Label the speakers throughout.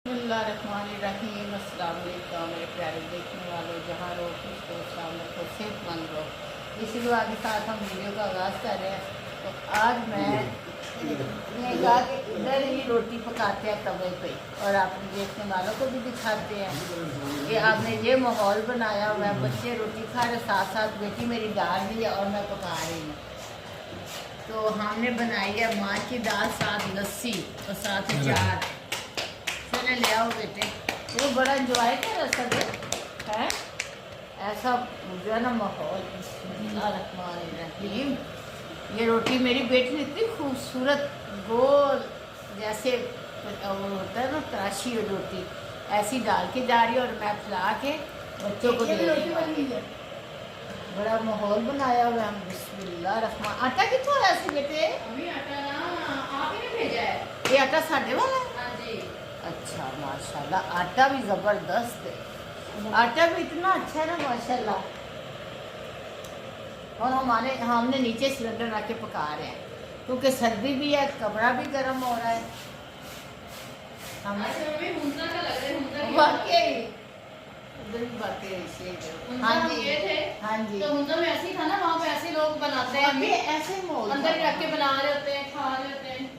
Speaker 1: बिस्मिल्लाहिर्रहमानिर्रहीम। अस्सलाम वालेकुम मेरे प्यारे देखने वालों, जहाँ रहो खुश रहो, सलामत रहो, सेहतमंद रहो। इसी दुआ के साथ हम वीडियो का आगाज़ कर रहे हैं। तो आज मैंने कहा कि इधर ही रोटी पकाते हैं तवे पे और अपने देखने वालों को भी दिखाते हैं कि आपने ये माहौल बनाया हुआ है। बच्चे रोटी खा रहे, साथ साथ बेटी मेरी डाल दी है और मैं पका रही हूँ। तो हमने बनाई है माँ की दाल, साथ लस्सी और साथ अचार। चले ले आओ बेटे, वो बड़ा इंजॉय कर रहा सब है। ऐसा जो है ना माहौल। बिस्मिल्लाहिर्रहमानिर्रहीम। ये रोटी मेरी बेटी ने इतनी खूबसूरत गोल जैसे वो होता है ना तराशी हुई रोटी, ऐसी डाल के जा रही है और मैं खिला के बच्चों को दे रही हूँ। बड़ा माहौल बनाया हुआ है। बिस्मिल्लाहिर्रहमान। आटा कितों आया सी बेटे?
Speaker 2: अभी आटा ना आप ही ने भेजा है।
Speaker 1: ये आटा साढ़े वाला है?
Speaker 2: हाँ जी।
Speaker 1: अच्छा माशाल्लाह, आटा भी ज़बरदस्त है। आटा भी इतना अच्छा है ना माशाल्लाह। और हमने नीचे सिलेंडर रख के पका रहे हैं क्योंकि सर्दी भी है, कमरा भी गर्म हो रहा है। वाकई उधर भी बातें ऐसे। हाँ जी
Speaker 2: थे।
Speaker 1: हाँ जी।
Speaker 2: तो हुंजा में ऐसे ही था ना, वहाँ पे ऐसे लोग बनाते हैं,
Speaker 1: ये ऐसे माहौल
Speaker 2: अंदर ही रख के बना रहे होते हैं, खा रहे होते हैं।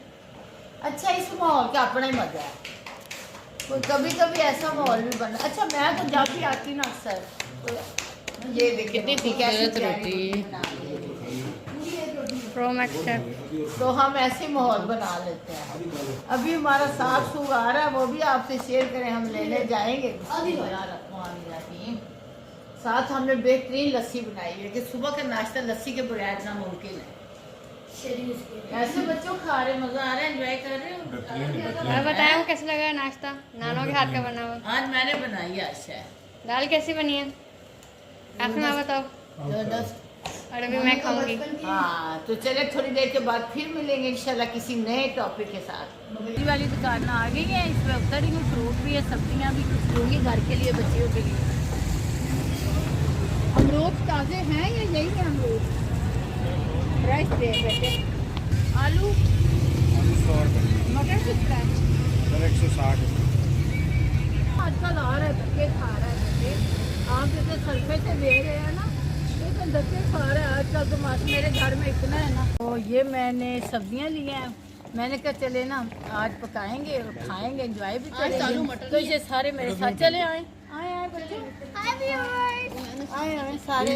Speaker 1: अच्छा, इस माहौल का अपना ही मजा है। कोई कभी कभी ऐसा माहौल भी बना। अच्छा, मैं तो जब भी आती ना अक्सर ये देखिए कितनी खूबसूरत रोटी
Speaker 3: प्रो मैक्स है।
Speaker 1: तो हम ऐसे माहौल बना लेते हैं। अभी हमारा साग सूग आ रहा है, वो भी आपसे शेयर करें, हम लेने जाएंगे। साथ हमने बेहतरीन लस्सी बनाई है कि सुबह का नाश्ता लस्सी के बगैर नामुमकिन है। ऐसे बच्चों खा रहे, मजा आ रहा है, एंजॉय कर रहे हो।
Speaker 3: और बताएं कैसा लगा नाश्ता? नानों के हाथ का बना हुआ।
Speaker 1: आज मैंने बनाई है। अच्छा,
Speaker 3: दाल कैसी बनी है? आखिर में बताओ।
Speaker 1: जबरदस्त।
Speaker 3: और अभी मैं खाऊंगी।
Speaker 1: हाँ, तो चले थोड़ी देर के बाद फिर मिलेंगे इंशाल्लाह किसी नए टॉपिक के साथ। बकरी वाली दुकान आ गई है, इसमें उतर ही फ्रूट भी है, सब्जियां भी कुछ लूँगी घर के लिए, बच्चियों के लिए। अमरूद ताज़े हैं या यही है अमरूद? फ्रेश दे बेटे। आलू
Speaker 4: 100 रुपये,
Speaker 1: मटर कितना है?
Speaker 4: 160।
Speaker 1: आजकल आ रहा है, बच्चे खा रहे हैं बच्चे। आप जैसे सल्फे से दे रहे हैं ना, लेकिन बच्चे खा रहे हैं आजकल। तो मेरे घर में इतना है ना। तो ये मैंने सब्जियां ली हैं, मैंने कहा चले ना आज पकाएंगे और खाएंगे, एंजॉय भी करेंगे। तो ये सारे मेरे साथ चले आए आए आए बच्चे, आए आए सारे।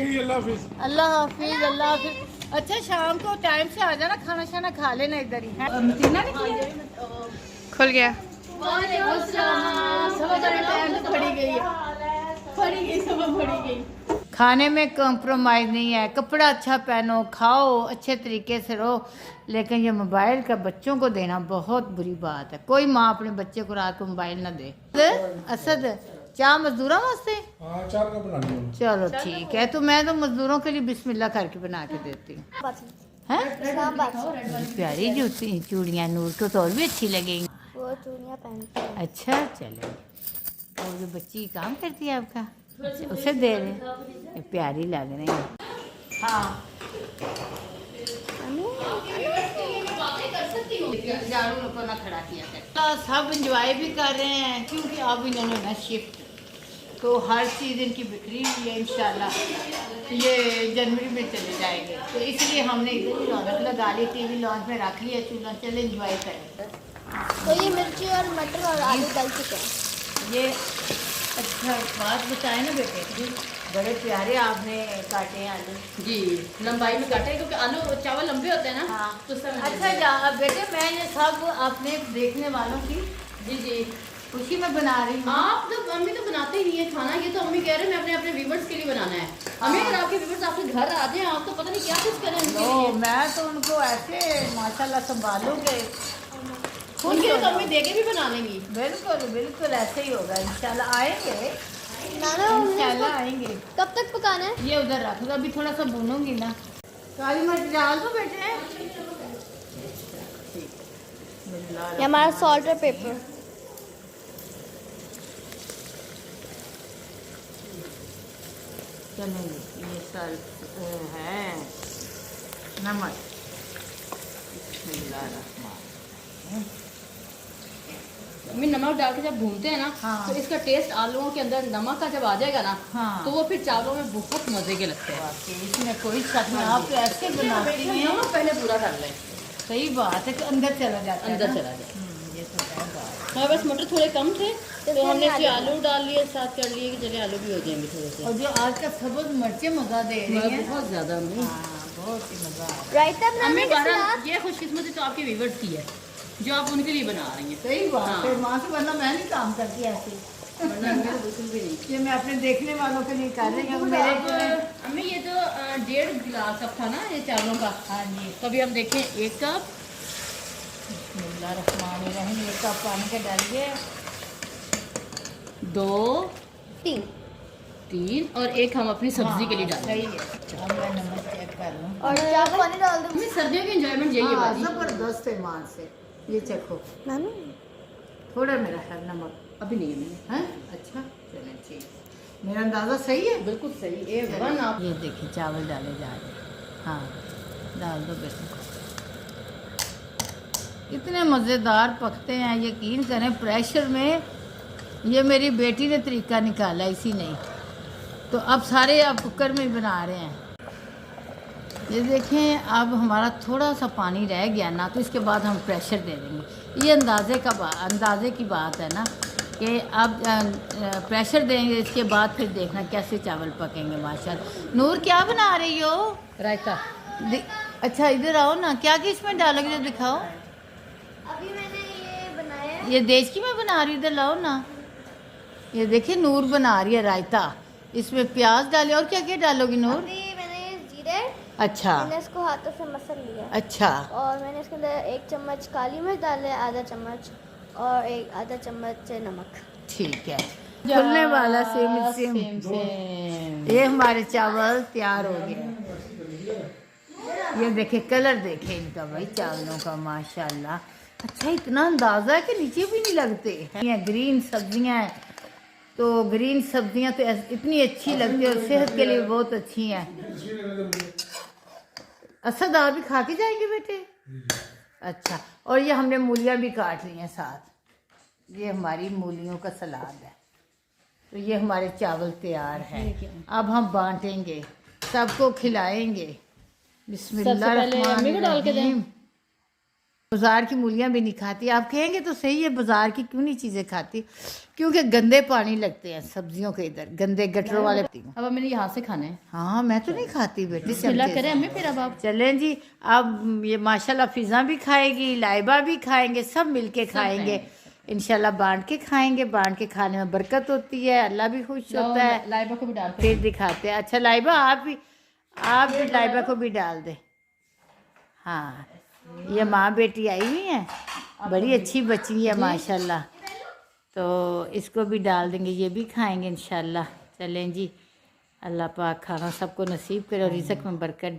Speaker 1: अल्लाह हाफिज, अल्लाह हाफिज। अच्छा, शाम को टाइम से आ जाना, खाना शाना खा लेना इधर ही है। मतीना ने किया?
Speaker 3: खुल गया।
Speaker 1: खाने में कॉम्प्रोमाइज़ नहीं है। कपड़ा अच्छा पहनो, खाओ, अच्छे तरीके से रहो, लेकिन ये मोबाइल का बच्चों को देना बहुत बुरी बात है। कोई माँ अपने बच्चे को रात को मोबाइल ना दे। असद चाह मजदूरों वास्ते?
Speaker 4: हाँ, चार का बना लिया।
Speaker 1: चलो ठीक है, तो मैं तो मजदूरों के लिए बिस्मिल्लाह करके बना के देती हूँ। हैं? प्यारी जूती चूड़ियाँ नूर को तो और भी अच्छी लगेंगी।
Speaker 5: वो चूड़ियाँ पहनती है।
Speaker 1: अच्छा चलो, और जो बच्ची काम करती है आपका, उसे दे रहे, प्यारी लग रही है। हाँ, झाड़ू को ना खड़ा किया कर। सब इंजॉय भी कर रहे हैं क्योंकि अब इन्होंने ना शिफ्ट, तो हर चीज़ इनकी बिक्री हुई है। इंशाल्लाह ये जनवरी में चले जाएंगे, तो इसलिए हमने इधर ही रौनक लगा ली, टीवी लॉन्च में रख लिया, चूल्हा चले इंजॉय करें।
Speaker 5: तो ये मिर्ची और मटर और आलू डाल चुके हैं।
Speaker 1: ये अच्छा बात बताए ना बेटे, बड़े प्यारे आपने काटे हैं आलू।
Speaker 2: जी, लंबाई में काटे क्योंकि आलू चावल लंबे होते हैं ना।
Speaker 1: हाँ,
Speaker 2: तो सब
Speaker 1: अच्छा बेटे, मैं ये सब अपने देखने वालों की
Speaker 2: जी जी
Speaker 1: खुशी में बना रही हूँ।
Speaker 2: आप तो अम्मी तो बनाते ही नहीं है खाना, ये तो अम्मी कह रहे हैं मैं अपने अपने व्यूवर्स के लिए बनाना है। हमें अगर आपके व्यूवर्स आपके घर आ जाए, आप तो पता नहीं क्या कुछ करें उनके लिए।
Speaker 1: मैं तो उनको ऐसे माशाल्लाह संभालूंगे,
Speaker 2: उनके लिए तो अम्मी देके भी बना लेंगी।
Speaker 1: बिल्कुल बिल्कुल ऐसे ही होगा इंशाल्लाह। आएंगे
Speaker 5: नाना
Speaker 1: इंशाल्लाह आएंगे।
Speaker 5: कब तक पकाना है?
Speaker 1: ये उधर रख दो, अभी थोड़ा सा भूनूंगी ना। काली मिर्च डाल दो बेटे।
Speaker 5: ये हमारा सॉल्ट और पेपर।
Speaker 1: चलेंगे, ये सब है नमक। बिस्मिल्लाहिर्रहमानिर्रहीम।
Speaker 2: अम्मी नमक डाल के जब भूनते हैं ना
Speaker 1: हाँ।
Speaker 2: तो इसका टेस्ट आलूओं के अंदर नमक का जब आ जाएगा ना
Speaker 1: हाँ।
Speaker 2: तो वो फिर चावलों में बहुत मजे के लगते हैं।
Speaker 1: वाकई इसमें कोई शक नहीं, आप तो ऐसे बनाती हैं।
Speaker 2: नमक पहले पूरा कर लें,
Speaker 1: सही बात है कि अंदर चला जाता है
Speaker 2: अंदर
Speaker 1: ना।
Speaker 2: चला जाए।
Speaker 1: ये तो है बात।
Speaker 2: हाँ बस मटर थोड़े कम थे तो
Speaker 5: इसमें
Speaker 2: हमने
Speaker 5: आलू
Speaker 2: इसमें आलू डाल लिए, साथ कर लिए कि चले आलू भी हो जाएंगे थोड़े से।
Speaker 1: और जो आज का सब्ज मिर्चें मजा दे रही हैं।
Speaker 2: बहुत ज़्यादा अम्मी।
Speaker 1: हाँ, बहुत ही मजा आ रहा है।
Speaker 5: रायता
Speaker 2: अम्मी
Speaker 5: बनाने के
Speaker 2: बहरहाल
Speaker 5: साथ
Speaker 2: ये खुशकिस्मती तो आपके व्यूवर्स की है जो आप उनके लिए बना रही हैं।
Speaker 1: सही बात
Speaker 2: हाँ।
Speaker 1: है, माँ से वरना मैं नहीं काम करती ऐसे।
Speaker 2: वरना अम्मी तो बिल्कुल भी नहीं।
Speaker 1: ये मैं अपने देखने वालों के लिए कर रही हूँ।
Speaker 2: अब,
Speaker 1: मेरे जो है।
Speaker 2: अम्मी ये तो 1.5 गिलास कप था ना ये चावलों का।
Speaker 1: हाँ जी।
Speaker 2: तो अभी हम देखें 1 कप,
Speaker 1: बिस्मिल्लाहिर्रहमानिर्रहीम। 1 कप पानी का डालिए।
Speaker 2: 2,
Speaker 5: 3
Speaker 2: 3 और 1 हम अपनी सब्जी के लिए
Speaker 1: हाँ,
Speaker 2: डालेंगे।
Speaker 1: सही है। अब मैं नमक चेक कर लूँ।
Speaker 5: और क्या पानी डाल दूँ
Speaker 2: अम्मी सर्दियों की एंजॉयमेंट यही है
Speaker 1: हाँ,
Speaker 2: बाजी।
Speaker 1: जबरदस्त है माँ से। ये चखो,
Speaker 5: नानू
Speaker 1: थोड़ा मेरा है नमक
Speaker 2: अभी नहीं है
Speaker 1: है। अच्छा चलें ठीक, मेरा अंदाज़ा सही है।
Speaker 2: बिल्कुल सही। 1 आप
Speaker 1: ये देखिए चावल डाले जा रहे हैं। हाँ डाल दो बेटे। इतने मज़ेदार पकते हैं, यकीन करें प्रेशर में। ये मेरी बेटी ने तरीका निकाला, इसी नहीं तो अब सारे आप कुकर में ही बना रहे हैं। ये देखें अब हमारा थोड़ा सा पानी रह गया ना तो इसके बाद हम प्रेशर दे देंगे। ये अंदाजे की बात है ना कि अब प्रेशर देंगे, इसके बाद फिर देखना कैसे चावल पकेंगे। माशाल्लाह। नूर क्या बना रही हो?
Speaker 2: रायता।
Speaker 1: अच्छा इधर आओ ना, क्या क्या इसमें डालोगे जो दिखाओ।
Speaker 5: अभी मैंने ये बनाया है।
Speaker 1: ये देश की मैं बना रही हूँ, इधर लाओ ना। ये देखिए नूर बना रही है रायता। इसमें प्याज डाले और क्या क्या डालोगी नूर?
Speaker 5: अभी मैंने जीरे,
Speaker 1: अच्छा
Speaker 5: मैंने इसको हाथों से मसल लिया
Speaker 1: अच्छा
Speaker 5: और मैंने इसके अंदर 1 चम्मच काली मिर्च डाले, आधा चम्मच और आधा चम्मच नमक।
Speaker 1: ठीक है। खुलने वाला सेम सेम। ये हमारे चावल तैयार हो गए। ये देखे कलर देखे इनका भाई चावलों का माशाल्लाह। अच्छा इतना अंदाज़ा है कि नीचे भी नहीं लगते हैं। ग्रीन सब्जियां हैं तो ग्रीन सब्जियां तो इतनी अच्छी लगती है और सेहत के लिए बहुत अच्छी हैं। असद आप भी खा के जाएंगे बेटे? अच्छा, और ये हमने मूलियाँ भी काट ली हैं साथ। ये हमारी मूलियों का सलाद है। तो ये हमारे चावल तैयार हैं। अब हम बांटेंगे, सबको खिलाएंगे। बिस्मिल्लाहिर्रहमानिर्रहीम। बाजार की मूलियाँ भी नहीं खाती। आप कहेंगे तो सही है, बाजार की क्यों नहीं चीज़ें खाती? क्योंकि गंदे पानी लगते हैं सब्जियों के, इधर गंदे गटरों वाले।
Speaker 2: अब मैंने यहाँ से खाना है।
Speaker 1: हाँ मैं तो नहीं खाती बेटे।
Speaker 2: बिस्मिल्लाह करें अम्मी फिर अब आप।
Speaker 1: चलें जी। अब ये माशाल्लाह फिजा भी खाएगी, लाइबा भी खाएंगे, सब मिलके खाएंगे इंशाल्लाह। बांट के खाएंगे, बांट के खाने में बरकत होती है, अल्लाह भी खुश होता है।
Speaker 2: लाइबा को भी डालते
Speaker 1: फिर दिखाते हैं। अच्छा लाइबा आप भी लाइबा को भी डाल दे। हाँ ये माँ बेटी आई हुई हैं, बड़ी अच्छी बच्ची है माशाल्लाह। तो इसको भी डाल देंगे, ये भी खाएंगे इंशाल्लाह। चलें जी, अल्लाह पाक खाना सबको नसीब करे और रिज़्क़ में बरकत